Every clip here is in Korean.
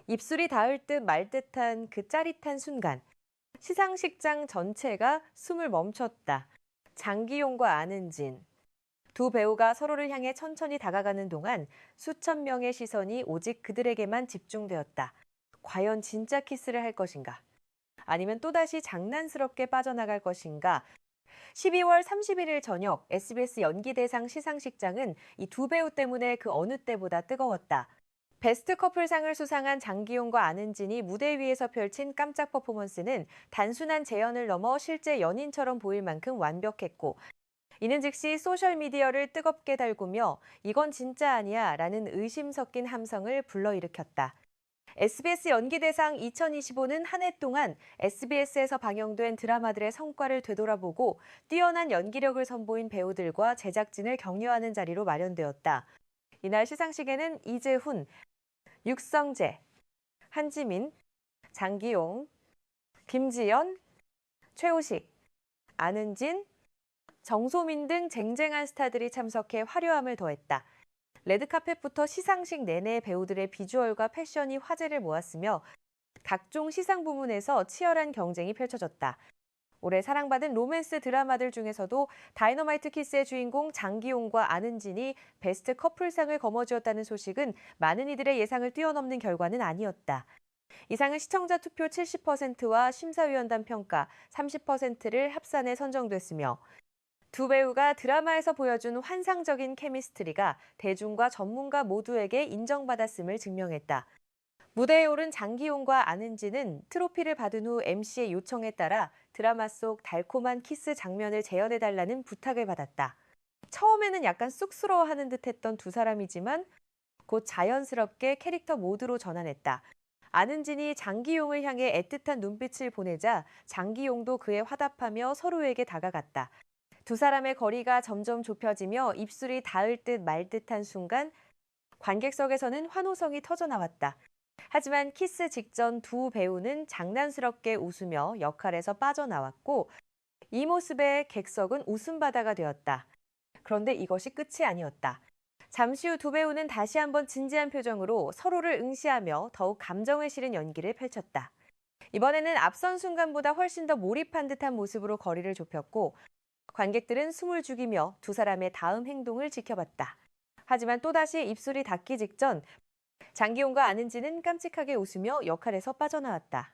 입술이 닿을 듯 말 듯한 그 짜릿한 순간. 시상식장 전체가 숨을 멈췄다. 장기용과 안은진. 두 배우가 서로를 향해 천천히 다가가는 동안 수천 명의 시선이 오직 그들에게만 집중되었다. 과연 진짜 키스를 할 것인가? 아니면 또다시 장난스럽게 빠져나갈 것인가? 12월 31일 저녁 SBS 연기대상 시상식장은 이 두 배우 때문에 그 어느 때보다 뜨거웠다. 베스트 커플상을 수상한 장기용과 안은진이 무대 위에서 펼친 깜짝 퍼포먼스는 단순한 재연을 넘어 실제 연인처럼 보일 만큼 완벽했고, 이는 즉시 소셜미디어를 뜨겁게 달구며 이건 진짜 아니야 라는 의심 섞인 함성을 불러일으켰다. SBS 연기대상 2025는 한 해 동안 SBS에서 방영된 드라마들의 성과를 되돌아보고 뛰어난 연기력을 선보인 배우들과 제작진을 격려하는 자리로 마련되었다. 이날 시상식에는 이재훈, 육성재, 한지민, 장기용, 김지연, 최우식, 안은진, 정소민 등 쟁쟁한 스타들이 참석해 화려함을 더했다. 레드카펫부터 시상식 내내 배우들의 비주얼과 패션이 화제를 모았으며 각종 시상 부문에서 치열한 경쟁이 펼쳐졌다. 올해 사랑받은 로맨스 드라마들 중에서도 다이너마이트 키스의 주인공 장기용과 안은진이 베스트 커플상을 거머쥐었다는 소식은 많은 이들의 예상을 뛰어넘는 결과는 아니었다. 이 상은 시청자 투표 70%와 심사위원단 평가 30%를 합산해 선정됐으며 두 배우가 드라마에서 보여준 환상적인 케미스트리가 대중과 전문가 모두에게 인정받았음을 증명했다. 무대에 오른 장기용과 안은진은 트로피를 받은 후 MC의 요청에 따라 드라마 속 달콤한 키스 장면을 재현해달라는 부탁을 받았다. 처음에는 약간 쑥스러워하는 듯했던 두 사람이지만 곧 자연스럽게 캐릭터 모드로 전환했다. 안은진이 장기용을 향해 애틋한 눈빛을 보내자 장기용도 그에 화답하며 서로에게 다가갔다. 두 사람의 거리가 점점 좁혀지며 입술이 닿을 듯 말 듯한 순간 관객석에서는 환호성이 터져나왔다. 하지만 키스 직전 두 배우는 장난스럽게 웃으며 역할에서 빠져나왔고 이 모습에 객석은 웃음바다가 되었다. 그런데 이것이 끝이 아니었다. 잠시 후 두 배우는 다시 한번 진지한 표정으로 서로를 응시하며 더욱 감정을 실은 연기를 펼쳤다. 이번에는 앞선 순간보다 훨씬 더 몰입한 듯한 모습으로 거리를 좁혔고 관객들은 숨을 죽이며 두 사람의 다음 행동을 지켜봤다. 하지만 또다시 입술이 닿기 직전 장기용과 안은진은 깜찍하게 웃으며 역할에서 빠져나왔다.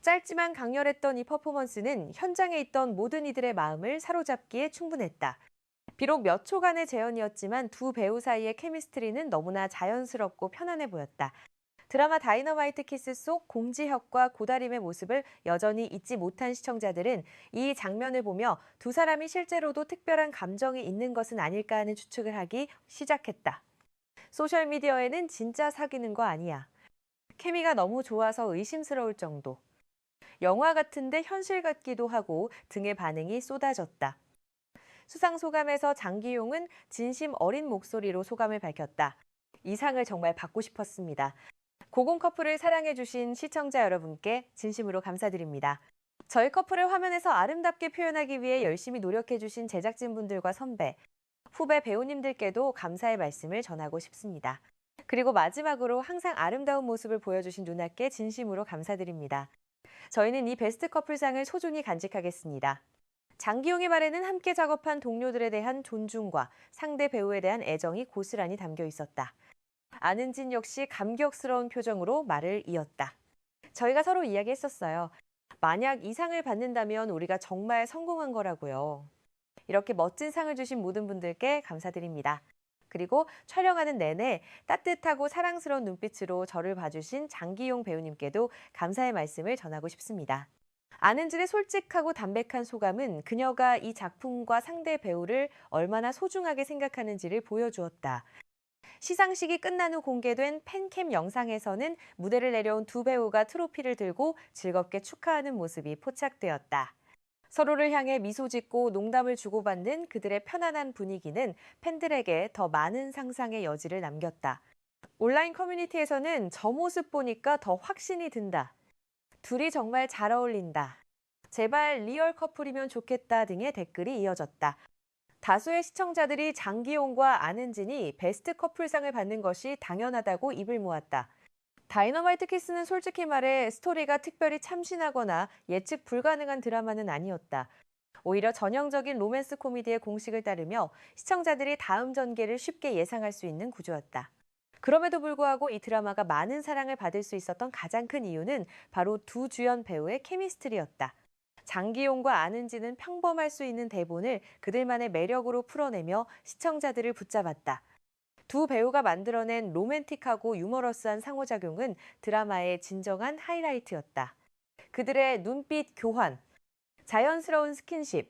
짧지만 강렬했던 이 퍼포먼스는 현장에 있던 모든 이들의 마음을 사로잡기에 충분했다. 비록 몇 초간의 재연이었지만 두 배우 사이의 케미스트리는 너무나 자연스럽고 편안해 보였다. 드라마 다이너마이트 키스 속 공지혁과 고다림의 모습을 여전히 잊지 못한 시청자들은 이 장면을 보며 두 사람이 실제로도 특별한 감정이 있는 것은 아닐까 하는 추측을 하기 시작했다. 소셜미디어에는 진짜 사귀는 거 아니야. 케미가 너무 좋아서 의심스러울 정도. 영화 같은데 현실 같기도 하고 등의 반응이 쏟아졌다. 수상 소감에서 장기용은 진심 어린 목소리로 소감을 밝혔다. 이 상을 정말 받고 싶었습니다. 고공 커플을 사랑해주신 시청자 여러분께 진심으로 감사드립니다. 저희 커플을 화면에서 아름답게 표현하기 위해 열심히 노력해주신 제작진분들과 선배, 후배 배우님들께도 감사의 말씀을 전하고 싶습니다. 그리고 마지막으로 항상 아름다운 모습을 보여주신 누나께 진심으로 감사드립니다. 저희는 이 베스트 커플상을 소중히 간직하겠습니다. 장기용의 말에는 함께 작업한 동료들에 대한 존중과 상대 배우에 대한 애정이 고스란히 담겨 있었다. 안은진 역시 감격스러운 표정으로 말을 이었다. 저희가 서로 이야기했었어요. 만약 이 상을 받는다면 우리가 정말 성공한 거라고요. 이렇게 멋진 상을 주신 모든 분들께 감사드립니다. 그리고 촬영하는 내내 따뜻하고 사랑스러운 눈빛으로 저를 봐주신 장기용 배우님께도 감사의 말씀을 전하고 싶습니다. 안은진의 솔직하고 담백한 소감은 그녀가 이 작품과 상대 배우를 얼마나 소중하게 생각하는지를 보여주었다. 시상식이 끝난 후 공개된 팬캠 영상에서는 무대를 내려온 두 배우가 트로피를 들고 즐겁게 축하하는 모습이 포착되었다. 서로를 향해 미소 짓고 농담을 주고받는 그들의 편안한 분위기는 팬들에게 더 많은 상상의 여지를 남겼다. 온라인 커뮤니티에서는 저 모습 보니까 더 확신이 든다. 둘이 정말 잘 어울린다. 제발 리얼 커플이면 좋겠다 등의 댓글이 이어졌다. 다수의 시청자들이 장기용과 안은진이 베스트 커플상을 받는 것이 당연하다고 입을 모았다. 다이너마이트 키스는 솔직히 말해 스토리가 특별히 참신하거나 예측 불가능한 드라마는 아니었다. 오히려 전형적인 로맨스 코미디의 공식을 따르며 시청자들이 다음 전개를 쉽게 예상할 수 있는 구조였다. 그럼에도 불구하고 이 드라마가 많은 사랑을 받을 수 있었던 가장 큰 이유는 바로 두 주연 배우의 케미스트리였다. 장기용과 안은지는 평범할 수 있는 대본을 그들만의 매력으로 풀어내며 시청자들을 붙잡았다. 두 배우가 만들어낸 로맨틱하고 유머러스한 상호작용은 드라마의 진정한 하이라이트였다. 그들의 눈빛 교환, 자연스러운 스킨십,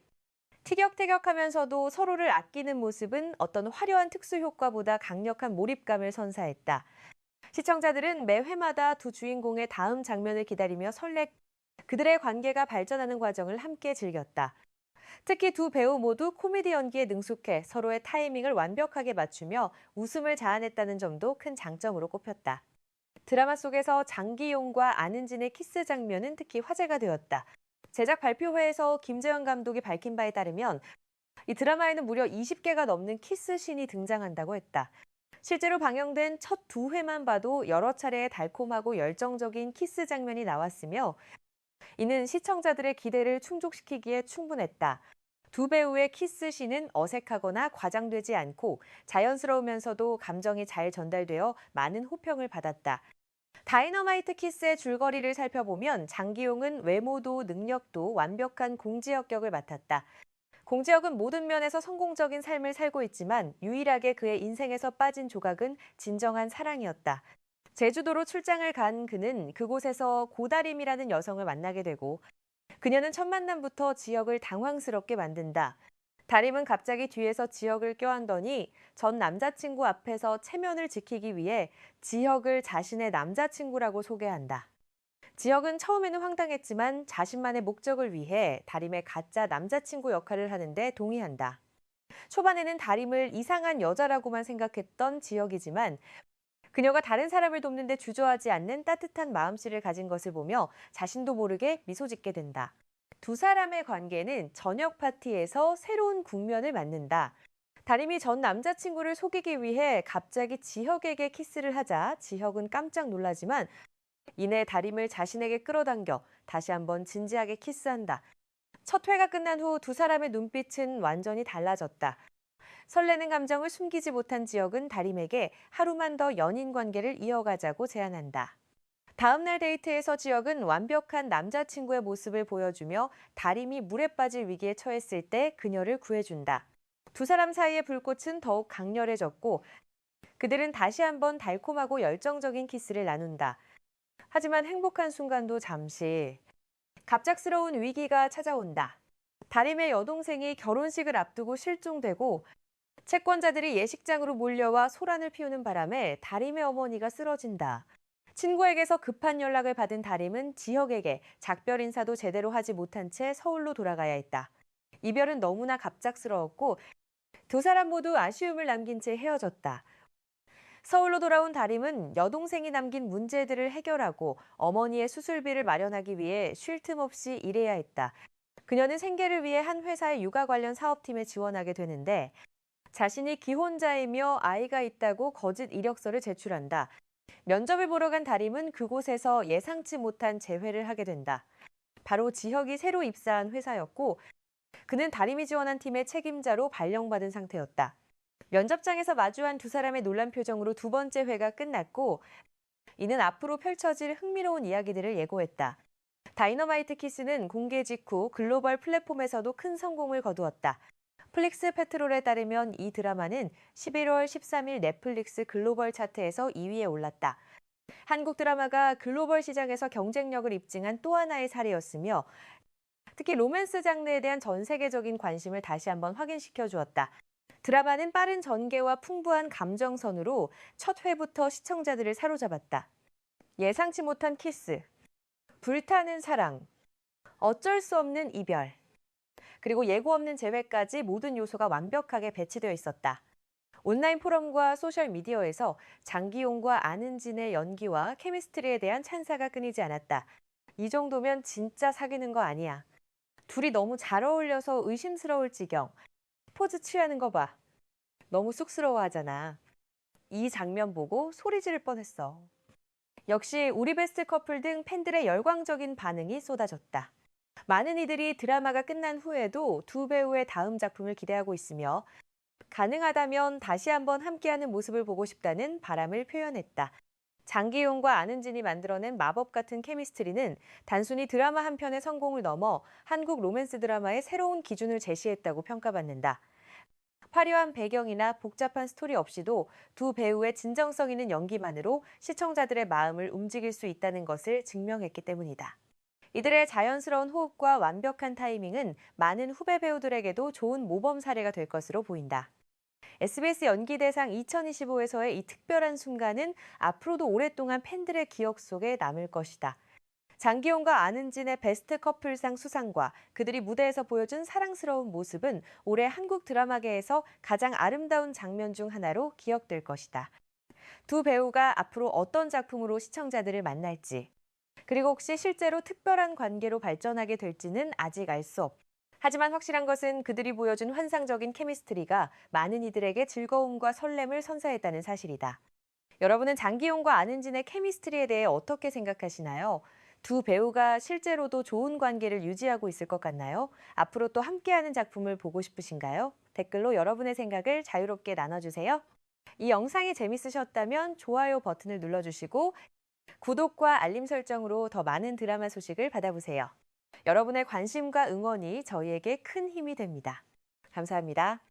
티격태격하면서도 서로를 아끼는 모습은 어떤 화려한 특수 효과보다 강력한 몰입감을 선사했다. 시청자들은 매 회마다 두 주인공의 다음 장면을 기다리며 그들의 관계가 발전하는 과정을 함께 즐겼다. 특히 두 배우 모두 코미디 연기에 능숙해 서로의 타이밍을 완벽하게 맞추며 웃음을 자아냈다는 점도 큰 장점으로 꼽혔다. 드라마 속에서 장기용과 안은진의 키스 장면은 특히 화제가 되었다. 제작 발표회에서 김재현 감독이 밝힌 바에 따르면 이 드라마에는 무려 20개가 넘는 키스 씬이 등장한다고 했다. 실제로 방영된 첫 두 회만 봐도 여러 차례의 달콤하고 열정적인 키스 장면이 나왔으며 이는 시청자들의 기대를 충족시키기에 충분했다. 두 배우의 키스씬은 어색하거나 과장되지 않고 자연스러우면서도 감정이 잘 전달되어 많은 호평을 받았다. 다이너마이트 키스의 줄거리를 살펴보면 장기용은 외모도 능력도 완벽한 공지역격을 맡았다. 공지역은 모든 면에서 성공적인 삶을 살고 있지만 유일하게 그의 인생에서 빠진 조각은 진정한 사랑이었다. 제주도로 출장을 간 그는 그곳에서 고다림이라는 여성을 만나게 되고 그녀는 첫 만남부터 지역을 당황스럽게 만든다. 다림은 갑자기 뒤에서 지역을 껴안더니 전 남자친구 앞에서 체면을 지키기 위해 지역을 자신의 남자친구라고 소개한다. 지역은 처음에는 황당했지만 자신만의 목적을 위해 다림의 가짜 남자친구 역할을 하는데 동의한다. 초반에는 다림을 이상한 여자라고만 생각했던 지역이지만 그녀가 다른 사람을 돕는데 주저하지 않는 따뜻한 마음씨를 가진 것을 보며 자신도 모르게 미소 짓게 된다. 두 사람의 관계는 저녁 파티에서 새로운 국면을 맞는다. 다림이 전 남자친구를 속이기 위해 갑자기 지혁에게 키스를 하자 지혁은 깜짝 놀라지만 이내 다림을 자신에게 끌어당겨 다시 한번 진지하게 키스한다. 첫 회가 끝난 후 두 사람의 눈빛은 완전히 달라졌다. 설레는 감정을 숨기지 못한 지혁은 다림에게 하루만 더 연인 관계를 이어가자고 제안한다. 다음 날 데이트에서 지혁은 완벽한 남자친구의 모습을 보여주며 다림이 물에 빠질 위기에 처했을 때 그녀를 구해준다. 두 사람 사이의 불꽃은 더욱 강렬해졌고 그들은 다시 한번 달콤하고 열정적인 키스를 나눈다. 하지만 행복한 순간도 잠시 갑작스러운 위기가 찾아온다. 다림의 여동생이 결혼식을 앞두고 실종되고 채권자들이 예식장으로 몰려와 소란을 피우는 바람에 다림의 어머니가 쓰러진다. 친구에게서 급한 연락을 받은 다림은 지혁에게 작별 인사도 제대로 하지 못한 채 서울로 돌아가야 했다. 이별은 너무나 갑작스러웠고 두 사람 모두 아쉬움을 남긴 채 헤어졌다. 서울로 돌아온 다림은 여동생이 남긴 문제들을 해결하고 어머니의 수술비를 마련하기 위해 쉴 틈 없이 일해야 했다. 그녀는 생계를 위해 한 회사의 육아 관련 사업팀에 지원하게 되는데 자신이 기혼자이며 아이가 있다고 거짓 이력서를 제출한다. 면접을 보러 간 다림은 그곳에서 예상치 못한 재회를 하게 된다. 바로 지혁이 새로 입사한 회사였고 그는 다림이 지원한 팀의 책임자로 발령받은 상태였다. 면접장에서 마주한 두 사람의 놀란 표정으로 두 번째 회가 끝났고 이는 앞으로 펼쳐질 흥미로운 이야기들을 예고했다. 다이너마이트 키스는 공개 직후 글로벌 플랫폼에서도 큰 성공을 거두었다. 플릭스 페트롤에 따르면 이 드라마는 11월 13일 넷플릭스 글로벌 차트에서 2위에 올랐다. 한국 드라마가 글로벌 시장에서 경쟁력을 입증한 또 하나의 사례였으며 특히 로맨스 장르에 대한 전 세계적인 관심을 다시 한번 확인시켜 주었다. 드라마는 빠른 전개와 풍부한 감정선으로 첫 회부터 시청자들을 사로잡았다. 예상치 못한 키스, 불타는 사랑, 어쩔 수 없는 이별, 그리고 예고 없는 재회까지 모든 요소가 완벽하게 배치되어 있었다. 온라인 포럼과 소셜미디어에서 장기용과 안은진의 연기와 케미스트리에 대한 찬사가 끊이지 않았다. 이 정도면 진짜 사귀는 거 아니야. 둘이 너무 잘 어울려서 의심스러울 지경. 포즈 취하는 거 봐. 너무 쑥스러워하잖아. 이 장면 보고 소리 지를 뻔했어. 역시 우리 베스트 커플 등 팬들의 열광적인 반응이 쏟아졌다. 많은 이들이 드라마가 끝난 후에도 두 배우의 다음 작품을 기대하고 있으며 가능하다면 다시 한번 함께하는 모습을 보고 싶다는 바람을 표현했다. 장기용과 안은진이 만들어낸 마법 같은 케미스트리는 단순히 드라마 한 편의 성공을 넘어 한국 로맨스 드라마의 새로운 기준을 제시했다고 평가받는다. 화려한 배경이나 복잡한 스토리 없이도 두 배우의 진정성 있는 연기만으로 시청자들의 마음을 움직일 수 있다는 것을 증명했기 때문이다. 이들의 자연스러운 호흡과 완벽한 타이밍은 많은 후배 배우들에게도 좋은 모범 사례가 될 것으로 보인다. SBS 연기대상 2025에서의 이 특별한 순간은 앞으로도 오랫동안 팬들의 기억 속에 남을 것이다. 장기용과 안은진의 베스트 커플상 수상과 그들이 무대에서 보여준 사랑스러운 모습은 올해 한국 드라마계에서 가장 아름다운 장면 중 하나로 기억될 것이다. 두 배우가 앞으로 어떤 작품으로 시청자들을 만날지, 그리고 혹시 실제로 특별한 관계로 발전하게 될지는 아직 알 수 없다. 하지만 확실한 것은 그들이 보여준 환상적인 케미스트리가 많은 이들에게 즐거움과 설렘을 선사했다는 사실이다. 여러분은 장기용과 안은진의 케미스트리에 대해 어떻게 생각하시나요? 두 배우가 실제로도 좋은 관계를 유지하고 있을 것 같나요? 앞으로 또 함께하는 작품을 보고 싶으신가요? 댓글로 여러분의 생각을 자유롭게 나눠주세요. 이 영상이 재밌으셨다면 좋아요 버튼을 눌러주시고 구독과 알림 설정으로 더 많은 드라마 소식을 받아보세요. 여러분의 관심과 응원이 저희에게 큰 힘이 됩니다. 감사합니다.